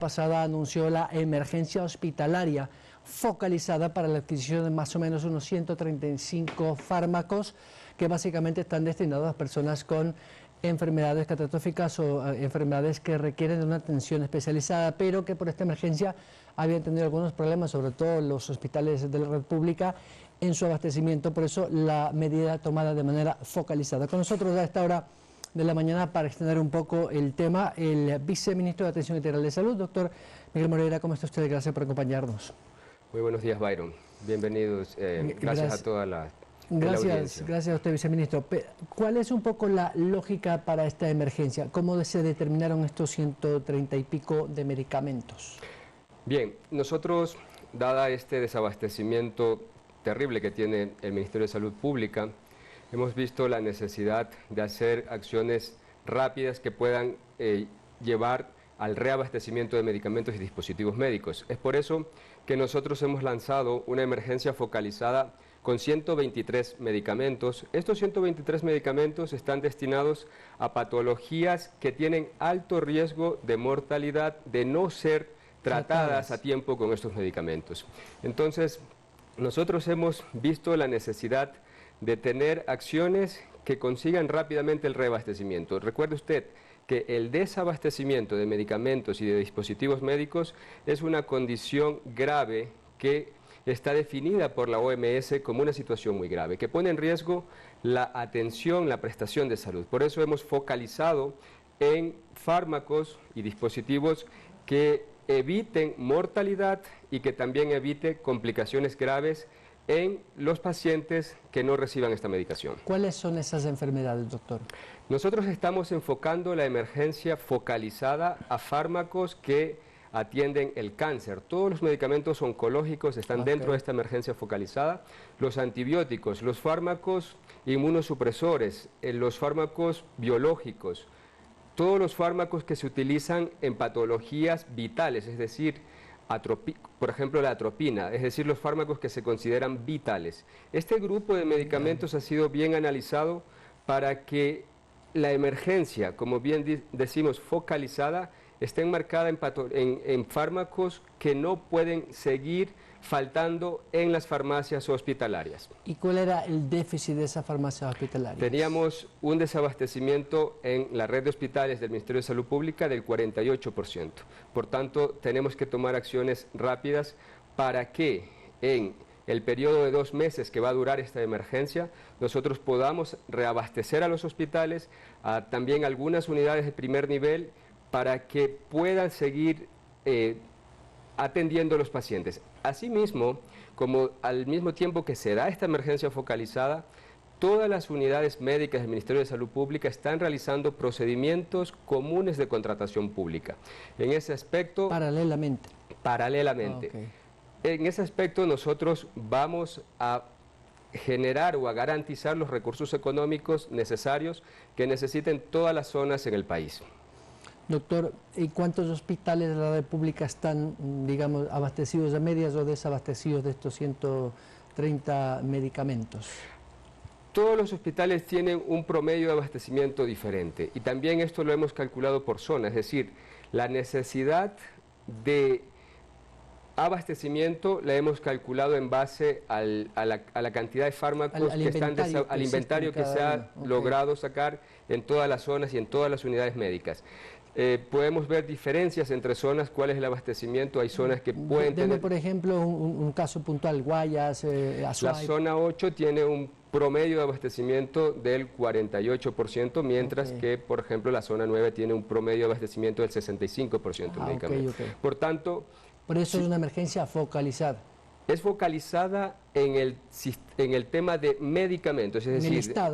pasada anunció la emergencia hospitalaria focalizada para la adquisición de más o menos unos 135 fármacos que básicamente están destinados a personas con enfermedades catastróficas o enfermedades que requieren de una atención especializada, pero que por esta emergencia habían tenido algunos problemas, sobre todo los hospitales de la red pública, en su abastecimiento. Por eso la medida tomada de manera focalizada. Con nosotros a esta hora de la mañana, para extender un poco el tema, el viceministro de Atención Integral de Salud, doctor Miguel Moreira. ¿Cómo está usted? Gracias por acompañarnos. Muy buenos días, Byron. Bienvenidos. Gracias a toda la audiencia. Gracias a usted, viceministro. ¿Cuál es un poco la lógica para esta emergencia? ¿Cómo se determinaron estos 130 y pico de medicamentos? Bien, nosotros, dada este desabastecimiento terrible que tiene el Ministerio de Salud Pública, hemos visto la necesidad de hacer acciones rápidas que puedan llevar al reabastecimiento de medicamentos y dispositivos médicos. Es por eso que nosotros hemos lanzado una emergencia focalizada con 123 medicamentos. Estos 123 medicamentos están destinados a patologías que tienen alto riesgo de mortalidad de no ser tratadas a tiempo con estos medicamentos. Entonces, nosotros hemos visto la necesidad de tener acciones que consigan rápidamente el reabastecimiento. Recuerde usted que el desabastecimiento de medicamentos y de dispositivos médicos es una condición grave que está definida por la OMS como una situación muy grave, que pone en riesgo la atención, la prestación de salud. Por eso hemos focalizado en fármacos y dispositivos que eviten mortalidad y que también eviten complicaciones graves en los pacientes que no reciban esta medicación. ¿Cuáles son esas enfermedades, doctor? Nosotros estamos enfocando la emergencia focalizada a fármacos que atienden el cáncer. Todos los medicamentos oncológicos están dentro de esta emergencia focalizada. Los antibióticos, los fármacos inmunosupresores, los fármacos biológicos, todos los fármacos que se utilizan en patologías vitales, es decir, por ejemplo, la atropina, es decir, los fármacos que se consideran vitales. Este grupo de medicamentos ha sido bien analizado para que la emergencia, como bien decimos, focalizada, esté enmarcada en fármacos que no pueden seguir faltando en las farmacias hospitalarias. ¿Y cuál era el déficit de esas farmacias hospitalarias? Teníamos un desabastecimiento en la red de hospitales del Ministerio de Salud Pública del 48%. Por tanto, tenemos que tomar acciones rápidas para que en el periodo de 2 meses que va a durar esta emergencia, nosotros podamos reabastecer a los hospitales, a también algunas unidades de primer nivel, para que puedan seguir atendiendo a los pacientes. Asimismo, como al mismo tiempo que se da esta emergencia focalizada, todas las unidades médicas del Ministerio de Salud Pública están realizando procedimientos comunes de contratación pública. En ese aspecto... Paralelamente. En ese aspecto nosotros vamos a generar o a garantizar los recursos económicos necesarios que necesiten todas las zonas en el país. Doctor, ¿y cuántos hospitales de la República están, digamos, abastecidos a medias o desabastecidos de estos 130 medicamentos? Todos los hospitales tienen un promedio de abastecimiento diferente y también esto lo hemos calculado por zona, es decir, la necesidad de abastecimiento la hemos calculado en base a la cantidad de fármacos al inventario que se ha logrado sacar en todas las zonas y en todas las unidades médicas. Podemos ver diferencias entre zonas, cuál es el abastecimiento. Hay zonas que pueden tener... por ejemplo, un caso puntual, Guayas, Azuay. La zona 8 tiene un promedio de abastecimiento del 48%, mientras que, por ejemplo, la zona 9 tiene un promedio de abastecimiento del 65% de medicamentos. Por tanto... Por eso es una emergencia focalizada. Es focalizada en el tema de medicamentos, es decir,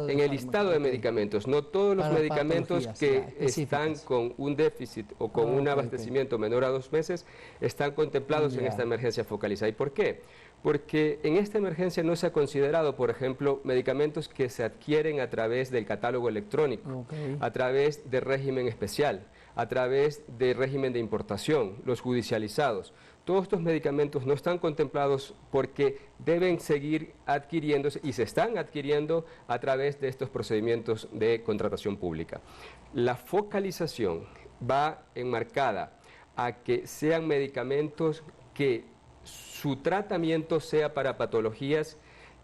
en el listado de medicamentos. No todos los medicamentos que están con un déficit o con un abastecimiento menor a 2 meses están contemplados en esta emergencia focalizada. ¿Y por qué? Porque en esta emergencia no se ha considerado, por ejemplo, medicamentos que se adquieren a través del catálogo electrónico, a través de régimen especial, a través de régimen de importación, los judicializados. Todos estos medicamentos no están contemplados porque deben seguir adquiriéndose y se están adquiriendo a través de estos procedimientos de contratación pública. La focalización va enmarcada a que sean medicamentos que su tratamiento sea para patologías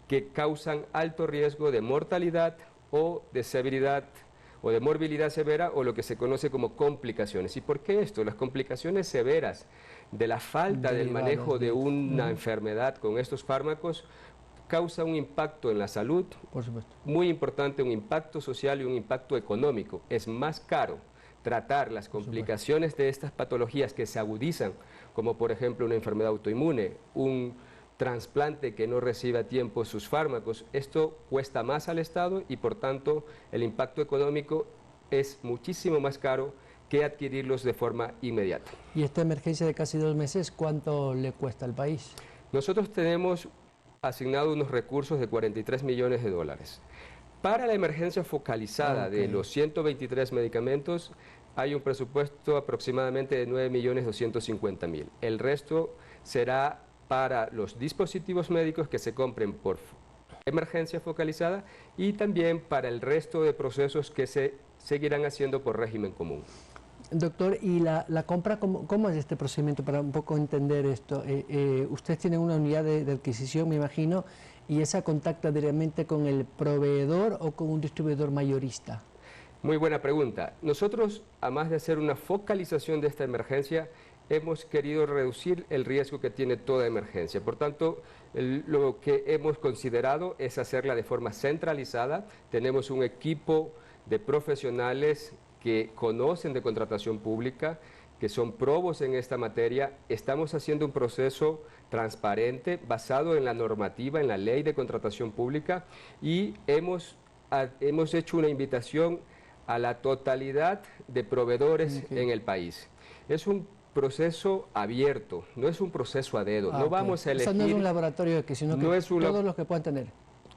que causan alto riesgo de mortalidad o de severidad o de morbilidad severa o lo que se conoce como complicaciones. ¿Y por qué esto? Las complicaciones severas de la falta del manejo de una enfermedad con estos fármacos causa un impacto en la salud, por supuesto, muy importante, un impacto social y un impacto económico. Es más caro tratar las complicaciones de estas patologías que se agudizan, como por ejemplo una enfermedad autoinmune, un trasplante que no recibe a tiempo sus fármacos. Esto cuesta más al Estado y por tanto el impacto económico es muchísimo más caro que adquirirlos de forma inmediata. ¿Y esta emergencia de casi 2 meses cuánto le cuesta al país? Nosotros tenemos asignado unos recursos de 43 millones de dólares. Para la emergencia focalizada de los 123 medicamentos hay un presupuesto aproximadamente de 9.250.000. El resto será para los dispositivos médicos que se compren por emergencia focalizada y también para el resto de procesos que se seguirán haciendo por régimen común. Doctor, ¿y la compra, cómo es este procedimiento para un poco entender esto? Ustedes tienen una unidad de adquisición, me imagino, y esa contacta directamente con el proveedor o con un distribuidor mayorista. Muy buena pregunta. Nosotros, además de hacer una focalización de esta emergencia, hemos querido reducir el riesgo que tiene toda emergencia. Por tanto, lo que hemos considerado es hacerla de forma centralizada. Tenemos un equipo de profesionales que conocen de contratación pública, que son probos en esta materia. Estamos haciendo un proceso transparente, basado en la normativa, en la ley de contratación pública, y hemos hecho una invitación a la totalidad de proveedores en el país. Es un proceso abierto, no es un proceso a dedo. No vamos a elegir... O sea, no es un laboratorio que, sino que no es todos los que puedan tener.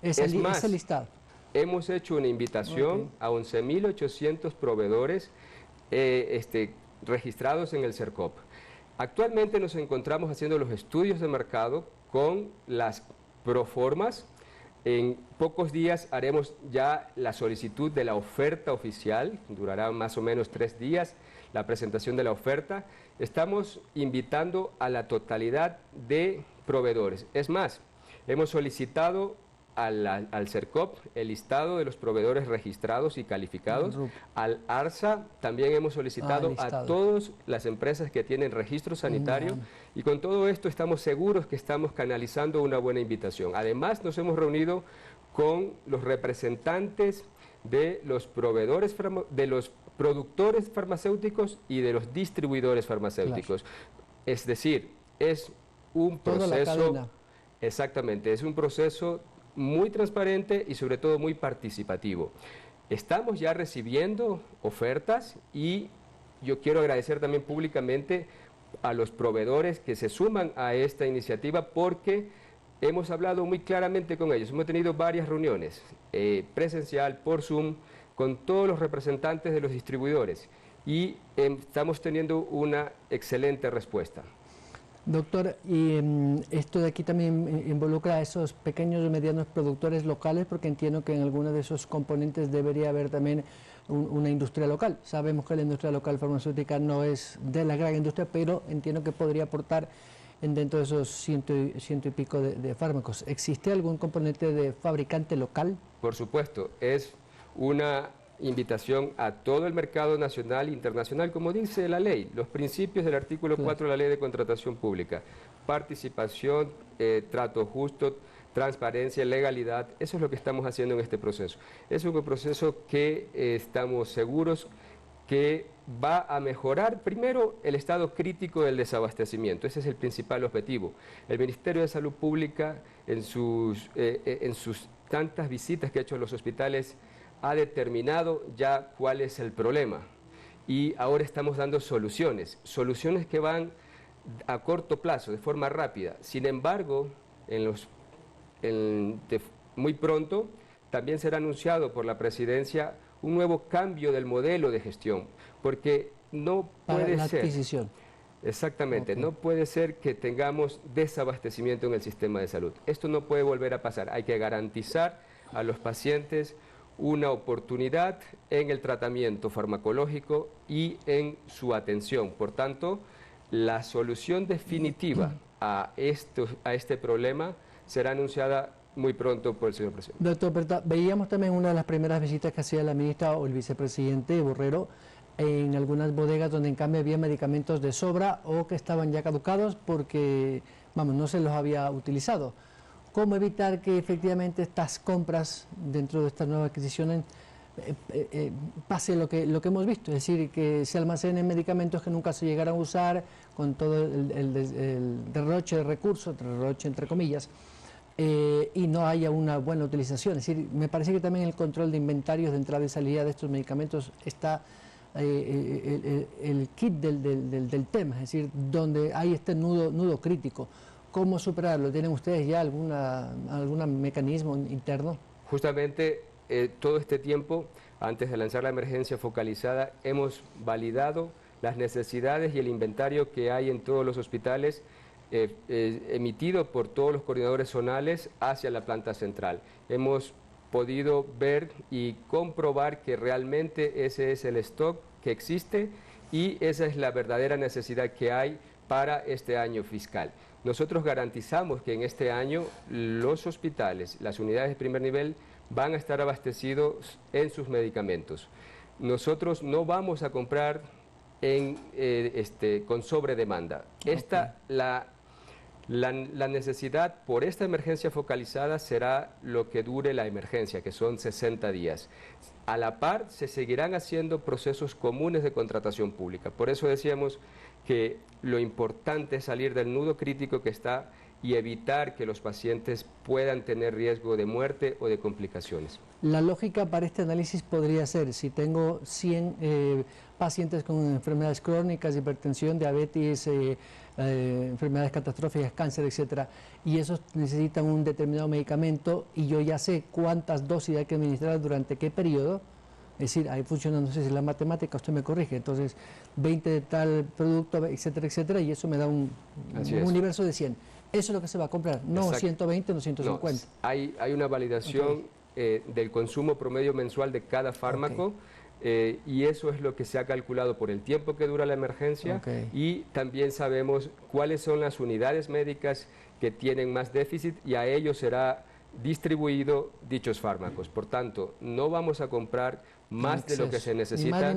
Es el listado. Hemos hecho una invitación a 11.800 proveedores registrados en el CERCOP. Actualmente nos encontramos haciendo los estudios de mercado con las proformas. En pocos días haremos ya la solicitud de la oferta oficial, durará más o menos 3 días la presentación de la oferta. Estamos invitando a la totalidad de proveedores. Es más, hemos solicitado al CERCOP el listado de los proveedores registrados y calificados. Al ARSA también hemos solicitado a todas las empresas que tienen registro sanitario y con todo esto estamos seguros que estamos canalizando una buena invitación. Además, nos hemos reunido con los representantes de los proveedores, de los productores farmacéuticos y de los distribuidores farmacéuticos. Claro. Es decir, es un proceso... Exactamente, es un proceso muy transparente y sobre todo muy participativo. Estamos ya recibiendo ofertas y yo quiero agradecer también públicamente a los proveedores que se suman a esta iniciativa porque hemos hablado muy claramente con ellos. Hemos tenido varias reuniones presencial, por Zoom, con todos los representantes de los distribuidores y estamos teniendo una excelente respuesta. Doctor, y esto de aquí también involucra a esos pequeños y medianos productores locales, porque entiendo que en algunos de esos componentes debería haber también una industria local. Sabemos que la industria local farmacéutica no es de la gran industria, pero entiendo que podría aportar dentro de esos ciento y pico de fármacos. ¿Existe algún componente de fabricante local? Por supuesto, es una invitación a todo el mercado nacional e internacional, como dice la ley, los principios del artículo 4 de la Ley de Contratación Pública, participación, trato justo, transparencia, legalidad. Eso es lo que estamos haciendo en este proceso. Es un proceso que estamos seguros que va a mejorar primero el estado crítico del desabastecimiento. Ese es el principal objetivo. El Ministerio de Salud Pública en sus tantas visitas que ha hecho a los hospitales ha determinado ya cuál es el problema y ahora estamos dando soluciones que van a corto plazo, de forma rápida. Sin embargo, muy pronto también será anunciado por la Presidencia un nuevo cambio del modelo de gestión, porque no puede ser... adquisición. Exactamente, no puede ser que tengamos desabastecimiento en el sistema de salud. Esto no puede volver a pasar. Hay que garantizar a los pacientes una oportunidad en el tratamiento farmacológico y en su atención. Por tanto, La solución definitiva a este problema será anunciada muy pronto por el señor presidente. Doctor Berta, veíamos también una de las primeras visitas que hacía la ministra o el vicepresidente Borrero en algunas bodegas donde en cambio había medicamentos de sobra o que estaban ya caducados porque, vamos, no se los había utilizado. ¿Cómo evitar que efectivamente estas compras dentro de estas nuevas adquisiciones pase lo que hemos visto? Es decir, que se almacenen medicamentos que nunca se llegaran a usar con todo el derroche de recursos, derroche entre comillas, y no haya una buena utilización. Es decir, me parece que también el control de inventarios de entrada y salida de estos medicamentos está el kit del tema, es decir, donde hay este nudo crítico. ¿Cómo superarlo? ¿Tienen ustedes ya algún mecanismo interno? Justamente todo este tiempo, antes de lanzar la emergencia focalizada, hemos validado las necesidades y el inventario que hay en todos los hospitales emitido por todos los coordinadores zonales hacia la planta central. Hemos podido ver y comprobar que realmente ese es el stock que existe y esa es la verdadera necesidad que hay para este año fiscal. Nosotros garantizamos que en este año los hospitales, las unidades de primer nivel, van a estar abastecidos en sus medicamentos. Nosotros no vamos a comprar con sobredemanda. La necesidad por esta emergencia focalizada será lo que dure la emergencia, que son 60 días. A la par se seguirán haciendo procesos comunes de contratación pública. Por eso decíamos que lo importante es salir del nudo crítico que está y evitar que los pacientes puedan tener riesgo de muerte o de complicaciones. La lógica para este análisis podría ser, si tengo 100 pacientes con enfermedades crónicas, hipertensión, diabetes, enfermedades catastróficas, cáncer, etcétera, y esos necesitan un determinado medicamento y yo ya sé cuántas dosis hay que administrar durante qué periodo, es decir, ahí funciona, no sé si la matemática, usted me corrige, entonces 20 de tal producto, etcétera, etcétera, y eso me da un universo de 100. Eso es lo que se va a comprar, no Exacto. 120, no 150. No, hay una validación del consumo promedio mensual de cada fármaco. Y eso es lo que se ha calculado por el tiempo que dura la emergencia y también sabemos cuáles son las unidades médicas que tienen más déficit y a ellos será distribuido dichos fármacos. Por tanto, no vamos a comprar más de lo que se necesita,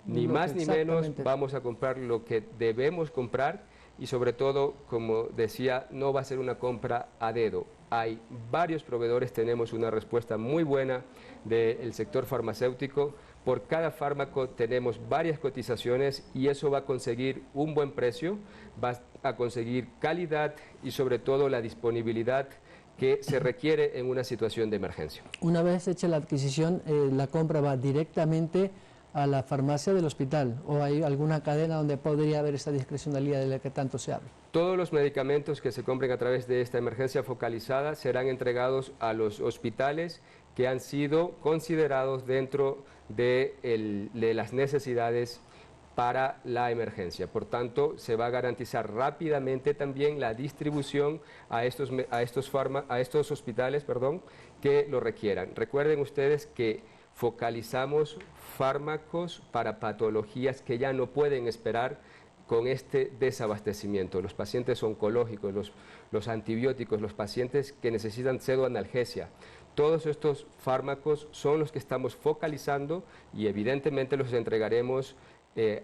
ni más ni menos, vamos a comprar lo que debemos comprar y sobre todo, como decía, no va a ser una compra a dedo. Hay varios proveedores, tenemos una respuesta muy buena del sector farmacéutico. Por cada fármaco tenemos varias cotizaciones y eso va a conseguir un buen precio, va a conseguir calidad y sobre todo la disponibilidad que se requiere en una situación de emergencia. Una vez hecha la adquisición, la compra va directamente a la farmacia del hospital o hay alguna cadena donde podría haber esa discrecionalidad de la que tanto se habla. Todos los medicamentos que se compren a través de esta emergencia focalizada serán entregados a los hospitales que han sido considerados dentro de las necesidades para la emergencia. Por tanto, se va a garantizar rápidamente también la distribución a estos hospitales, que lo requieran. Recuerden ustedes que focalizamos fármacos para patologías que ya no pueden esperar con este desabastecimiento. Los pacientes oncológicos, los antibióticos, los pacientes que necesitan pseudoanalgesia. Todos estos fármacos son los que estamos focalizando y evidentemente los entregaremos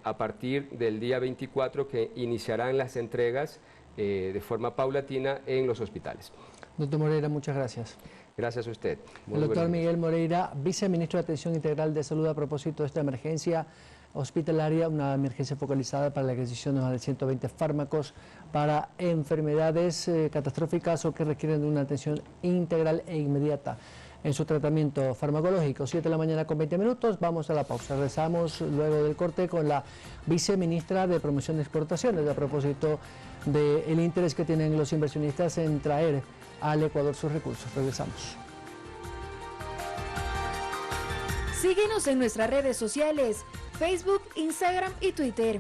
a partir del día 24 que iniciarán las entregas de forma paulatina en los hospitales. Doctor Moreira, muchas gracias. Gracias a usted. El doctor Miguel Moreira, viceministro de Atención Integral de Salud, a propósito de esta emergencia hospitalaria, una emergencia focalizada para la adquisición de más de 120 fármacos para enfermedades catastróficas o que requieren de una atención integral e inmediata en su tratamiento farmacológico. 7 de la mañana con 20 minutos, vamos a la pausa. Regresamos luego del corte con la viceministra de Promoción de Exportaciones a propósito del interés que tienen los inversionistas en traer al Ecuador sus recursos. Regresamos. Síguenos en nuestras redes sociales, Facebook, Instagram y Twitter.